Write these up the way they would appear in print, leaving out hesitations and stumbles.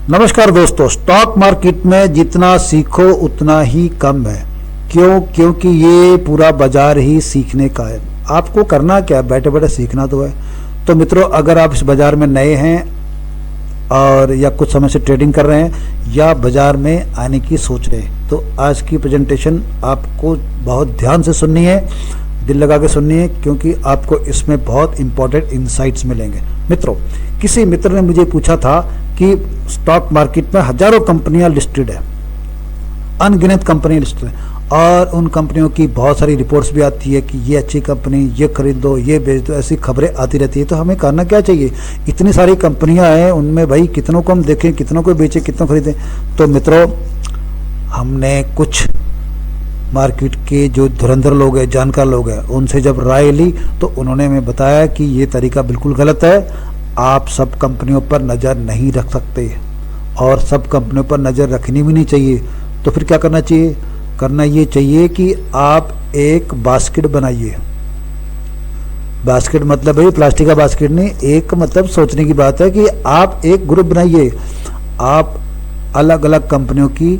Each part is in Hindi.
नमस्कार दोस्तों, स्टॉक मार्केट में जितना सीखो उतना ही कम है। क्यों? क्योंकि ये पूरा बाजार ही सीखने का है। आपको करना क्या है? बैठे बैठे सीखना तो है। तो मित्रों, अगर आप इस बाजार में नए हैं और या कुछ समय से ट्रेडिंग कर रहे हैं या बाजार में आने की सोच रहे हैं, तो आज की प्रेजेंटेशन आपको बहुत ध्यान से सुननी है, दिल लगा के सुननी है, क्योंकि आपको इसमें बहुत इंपॉर्टेंट इंसाइट्स मिलेंगे। मित्रों, किसी मित्र ने मुझे पूछा था कि स्टॉक मार्केट में हजारों कंपनियां लिस्टेड है, अनगिनत कंपनियां लिस्टेड है, और उन कंपनियों की बहुत सारी रिपोर्ट्स भी आती है कि ये अच्छी कंपनी, ये खरीद दो, ये बेच दो, ऐसी खबरें आती रहती है। तो हमें करना क्या चाहिए? इतनी सारी कंपनियां हैं, उनमें भाई कितनों को हम देखें, कितनों को बेचें, कितनों खरीदें। तो मित्रों, हमने कुछ मार्केट के जो धुरंधर लोग हैं, जानकार लोग हैं, उनसे जब राय ली तो उन्होंने हमें बताया कि ये तरीका बिल्कुल गलत है। आप सब कंपनियों पर नज़र नहीं रख सकते और सब कंपनियों पर नज़र रखनी भी नहीं चाहिए। तो फिर क्या करना चाहिए? करना ये चाहिए कि आप एक बास्केट बनाइए। बास्केट मतलब है प्लास्टिक का बास्केट नहीं, एक मतलब सोचने की बात है कि आप एक ग्रुप बनाइए। आप अलग अलग कंपनियों की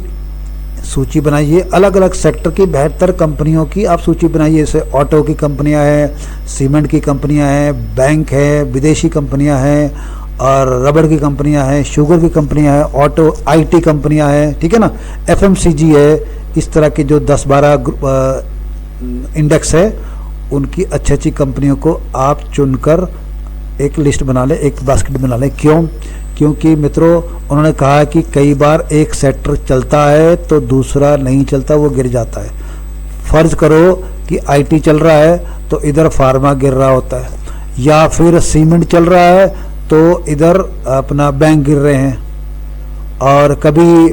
सूची बनाइए, अलग अलग सेक्टर की 72 कंपनियों की आप सूची बनाइए। जैसे ऑटो की कंपनियां हैं, सीमेंट की कंपनियां हैं, बैंक है, विदेशी कंपनियां हैं, और रबड़ की कंपनियां हैं, शुगर की कंपनियां हैं, ऑटो आईटी कंपनियां हैं, ठीक है ना, एफएमसीजी है। इस तरह के जो 10-12 इंडेक्स है, उनकी अच्छी अच्छी कंपनियों को आप चुनकर एक लिस्ट बना लें, एक बास्केट बना लें। क्यों? क्योंकि मित्रों, उन्होंने कहा कि कई बार एक सेक्टर चलता है तो दूसरा नहीं चलता, वो गिर जाता है। फर्ज करो कि आईटी चल रहा है तो इधर फार्मा गिर रहा होता है, या फिर सीमेंट चल रहा है तो इधर अपना बैंक गिर रहे हैं, और कभी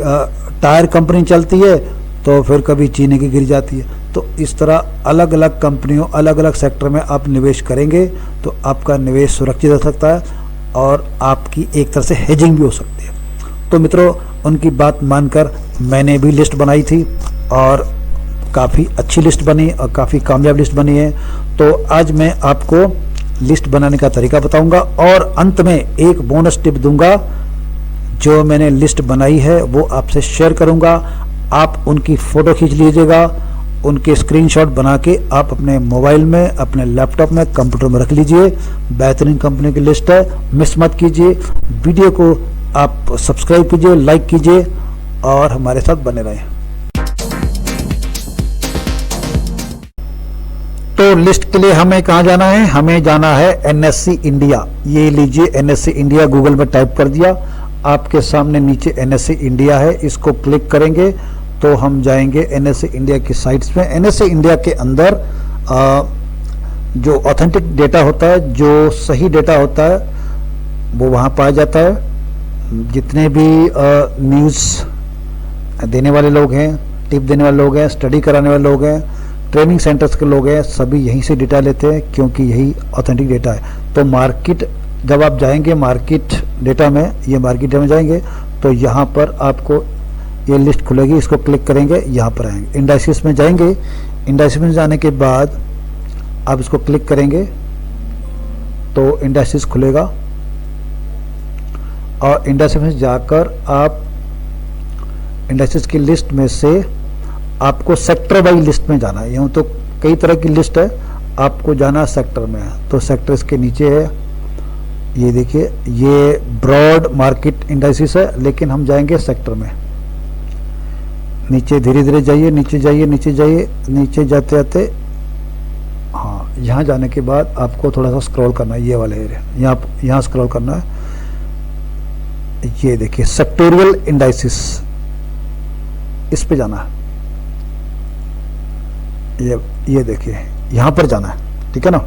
टायर कंपनी चलती है तो फिर कभी चीनी की गिर जाती है। तो इस तरह अलग अलग कंपनियों, अलग अलग सेक्टर में आप निवेश करेंगे तो आपका निवेश सुरक्षित हो सकता है और आपकी एक तरह से हेजिंग भी हो सकती है। तो मित्रों, उनकी बात मानकर मैंने भी लिस्ट बनाई थी और काफ़ी अच्छी लिस्ट बनी और काफ़ी कामयाब लिस्ट बनी है। तो आज मैं आपको लिस्ट बनाने का तरीका बताऊंगा और अंत में एक बोनस टिप दूंगा। जो मैंने लिस्ट बनाई है वो आपसे शेयर करूंगा। आप उनकी फ़ोटो खींच लीजिएगा, उनके स्क्रीनशॉट बना के आप अपने मोबाइल में, अपने लैपटॉप में, कंप्यूटर में रख लीजिए। बेहतरीन कंपनी की लिस्ट है, मिस मत कीजिए। वीडियो को आप सब्सक्राइब कीजिए, लाइक कीजिए और हमारे साथ बने रहें। तो लिस्ट के लिए हमें कहाँ जाना है? हमें जाना है एनएससी इंडिया। ये लीजिए, एनएससी इंडिया गूगल में टाइप कर दिया, आपके सामने नीचे एनएससी इंडिया है। इसको क्लिक करेंगे तो हम जाएंगे एनएससी इंडिया की साइट्स में। एनएससी इंडिया के अंदर जो ऑथेंटिक डेटा होता है, जो सही डेटा होता है, वो वहाँ पाया जाता है। जितने भी न्यूज़ देने वाले लोग हैं, टिप देने वाले लोग हैं, स्टडी कराने वाले लोग हैं, ट्रेनिंग सेंटर्स के लोग हैं, सभी यहीं से डेटा लेते हैं, क्योंकि यही ऑथेंटिक डेटा है। तो मार्केट, जब आप जाएंगे मार्केट डेटा में, ये मार्केट डेटा में जाएंगे तो यहाँ पर आपको ये लिस्ट खुलेगी। इसको क्लिक करेंगे, यहाँ पर आएंगे, इंडाइसिस में जाएंगे। इंडाइसिस में जाने के बाद आप इसको क्लिक करेंगे तो इंडाइसिस खुलेगा, और इंडाइसिस में जाकर आप इंडाइसिस की लिस्ट में से आपको सेक्टर वाइज लिस्ट में जाना है। यूँ तो कई तरह की लिस्ट है, आपको जाना सेक्टर में है। तो सेक्टर इसके नीचे है, ये देखिए, ये ब्रॉड मार्केट इंडाइसिस है, लेकिन हम जाएंगे सेक्टर में। नीचे धीरे धीरे जाइए, नीचे जाइए, नीचे जाइए, नीचे जाते जाते, हाँ, यहाँ जाने के बाद आपको थोड़ा सा स्क्रॉल करना है, ये वाले एरिया, यहाँ स्क्रॉल करना है। ये देखिए, सेक्टोरियल इंडाइसिस, इस पे जाना है। ये देखिए, यहाँ पर जाना है, ठीक है ना।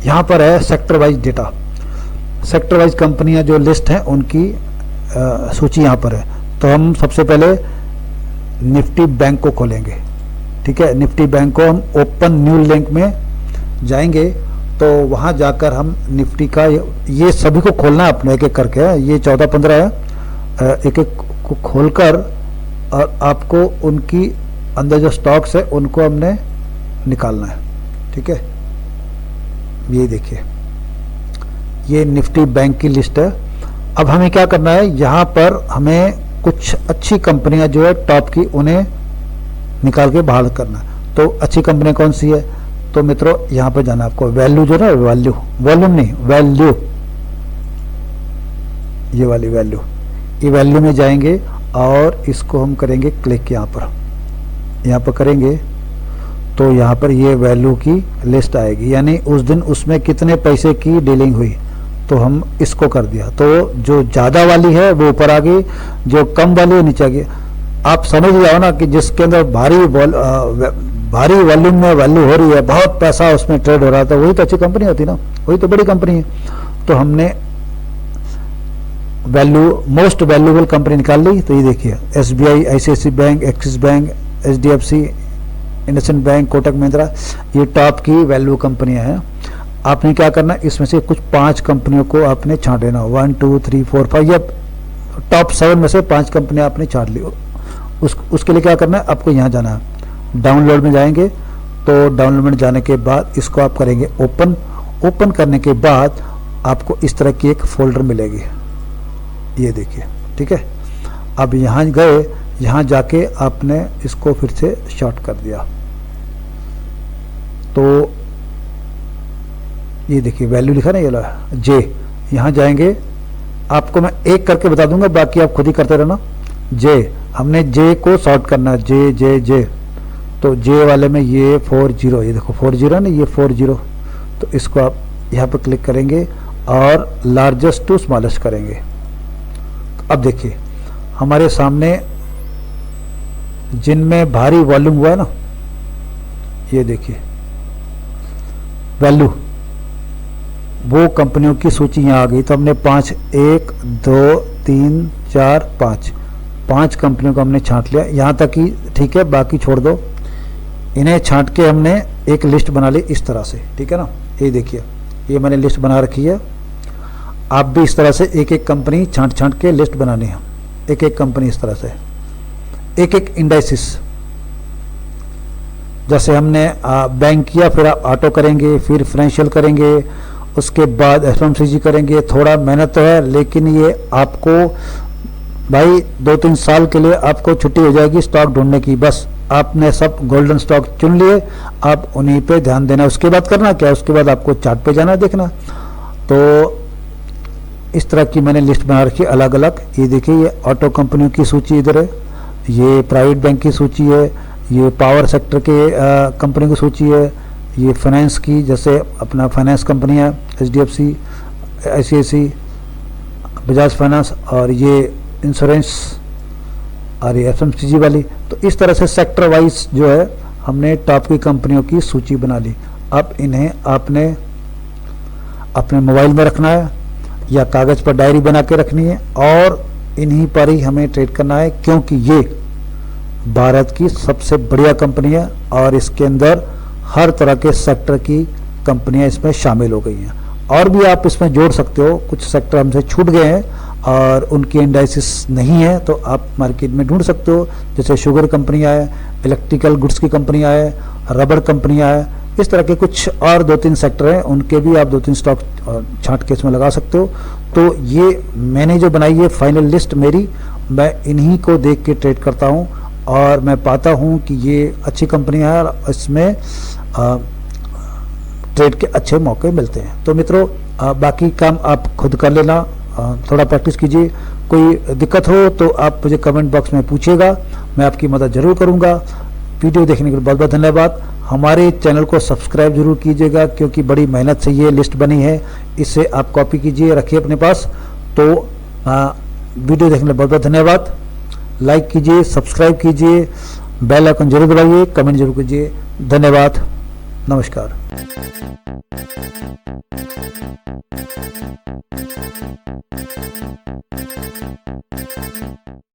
यहाँ पर है sector wise data, sector wise कंपनियां जो लिस्ट हैं उनकी सूची यहाँ पर है। तो हम सबसे पहले निफ्टी बैंक को खोलेंगे, ठीक है। निफ्टी बैंक को हम ओपन न्यू लिंक में जाएंगे तो वहाँ जाकर हम निफ्टी का ये सभी को खोलना है अपने, एक एक करके। ये 14-15 है, एक एक को खोलकर और आपको उनकी अंदर जो स्टॉक्स है उनको हमने निकालना है, ठीक है। ये देखिए, ये निफ्टी बैंक की लिस्ट है अब हमें क्या करना है, यहाँ पर हमें कुछ अच्छी कंपनियां जो है टॉप की, उन्हें निकाल के बाहर करना है। तो अच्छी कंपनी कौन सी है, तो मित्रों यहाँ पर जाना है आपको, वैल्यू जो है, वैल्यू, वॉल्यूम नहीं, वैल्यू, ये वाली वैल्यू, ये वैल्यू में जाएंगे और इसको हम करेंगे क्लिक, यहाँ पर करेंगे तो यहाँ पर ये वैल्यू की लिस्ट आएगी, यानी उस दिन उसमें कितने पैसे की डीलिंग हुई, तो हम इसको कर दिया। तो जो ज़्यादा वाली है वो ऊपर आ गई, जो कम वाली है नीचे आ गई। आप समझ जाओ ना कि जिसके अंदर भारी वॉल्यूम में वैल्यू हो रही है, बहुत पैसा उसमें ट्रेड हो रहा था, वही तो अच्छी कंपनी होती ना, वही तो बड़ी कंपनी है। तो हमने वैल्यू, मोस्ट वैल्यूएबल कंपनी निकाल ली। तो ये देखिए, SBI, ICICI bank, axis bank, HDFC, IndusInd bank, Kotak Mahindra, ये टॉप की वैल्यू कंपनियां हैं। आपने क्या करना, इसमें से कुछ 5 कंपनियों को आपने छांट लेना, 1 2 3 4 5, या टॉप 7 में से 5 कंपनियां आपने छांट ली। उसके लिए क्या करना है, आपको यहाँ जाना है, डाउनलोड में जाएंगे। तो डाउनलोड में जाने के बाद इसको आप करेंगे ओपन। ओपन करने के बाद आपको इस तरह की एक फोल्डर मिलेगी, ये देखिए, ठीक है। अब यहाँ गए, यहाँ जाके आपने इसको फिर से शॉर्ट कर दिया, तो ये देखिए वैल्यू लिखा ना, ये जे, यहाँ जाएंगे, आपको मैं एक करके बता दूंगा, बाकी आप खुद ही करते रहना। जे, हमने जे को शॉर्ट करना है, जे जे जे, तो जे वाले में ये 40, ये देखो 40 ना, ये 40, तो इसको आप यहाँ पर क्लिक करेंगे और लार्जेस्ट टू स्मॉलेस्ट करेंगे। अब देखिए हमारे सामने जिनमें भारी वॉल्यूम हुआ है ना, ये देखिए वैल्यू, वो कंपनियों की सूची यहाँ आ गई। तो हमने 5, 1 2 3 4 5 कंपनियों को हमने छांट लिया, यहाँ तक ही ठीक है, बाकी छोड़ दो। इन्हें छांट के हमने एक लिस्ट बना ली इस तरह से, ठीक है ना। ये देखिए, ये मैंने लिस्ट बना रखी है। आप भी इस तरह से एक एक कंपनी छांट के लिस्ट बनानी है, एक एक कंपनी इस तरह से, एक एक इंडाइसिस। जैसे हमने बैंक किया, फिर आप ऑटो करेंगे, फिर फाइनेंशियल करेंगे, उसके बाद FMCG करेंगे। थोड़ा मेहनत तो है, लेकिन ये आपको भाई 2-3 साल के लिए आपको छुट्टी हो जाएगी स्टॉक ढूंढने की। बस आपने सब गोल्डन स्टॉक चुन लिए, आप उन्हीं पे ध्यान देना। उसके बाद करना क्या, उसके बाद आपको चार्ट पे जाना देखना। तो इस तरह की मैंने लिस्ट बना रखी अलग अलग। ये देखिए, ये ऑटो कंपनियों की सूची इधर है, ये प्राइवेट बैंक की सूची है, ये पावर सेक्टर के कंपनी की सूची है, ये फाइनेंस की, जैसे अपना फाइनेंस कंपनी है HDFC, ICICI, बजाज फाइनेंस, और ये इंश्योरेंस, और ये FMCG वाली। तो इस तरह से सेक्टर वाइज जो है हमने टॉप की कंपनियों की सूची बना ली। अब इन्हें आपने अपने मोबाइल में रखना है या कागज़ पर डायरी बना के रखनी है, और इन्हीं पर ही हमें ट्रेड करना है, क्योंकि ये भारत की सबसे बढ़िया कंपनी है और इसके अंदर हर तरह के सेक्टर की कंपनियां इसमें शामिल हो गई हैं। और भी आप इसमें जोड़ सकते हो, कुछ सेक्टर हमसे छूट गए हैं और उनकी इंडाइसिस नहीं है, तो आप मार्केट में ढूंढ सकते हो। जैसे शुगर कंपनियां है, इलेक्ट्रिकल गुड्स की कंपनियां है, रबड़ कंपनियां है, इस तरह के कुछ और 2-3 सेक्टर हैं, उनके भी आप 2-3 स्टॉक छांट के इसमें लगा सकते हो। तो ये मैंने जो बनाई है फाइनल लिस्ट मेरी, मैं इन्हीं को देख के ट्रेड करता हूँ और मैं पाता हूँ कि ये अच्छी कंपनियां हैं और इसमें ट्रेड के अच्छे मौके मिलते हैं। तो मित्रों, बाकी काम आप खुद कर लेना, थोड़ा प्रैक्टिस कीजिए। कोई दिक्कत हो तो आप मुझे कमेंट बॉक्स में पूछिएगा, मैं आपकी मदद जरूर करूँगा। वीडियो देखने के लिए बहुत बहुत धन्यवाद। हमारे चैनल को सब्सक्राइब जरूर कीजिएगा, क्योंकि बड़ी मेहनत से ये लिस्ट बनी है, इसे आप कॉपी कीजिए, रखिए अपने पास। तो वीडियो देखने के लिए बहुत बहुत धन्यवाद। लाइक कीजिए, सब्सक्राइब कीजिए, बेल आइकन जरूर दबाइए, कमेंट जरूर कीजिए। धन्यवाद, नमस्कार।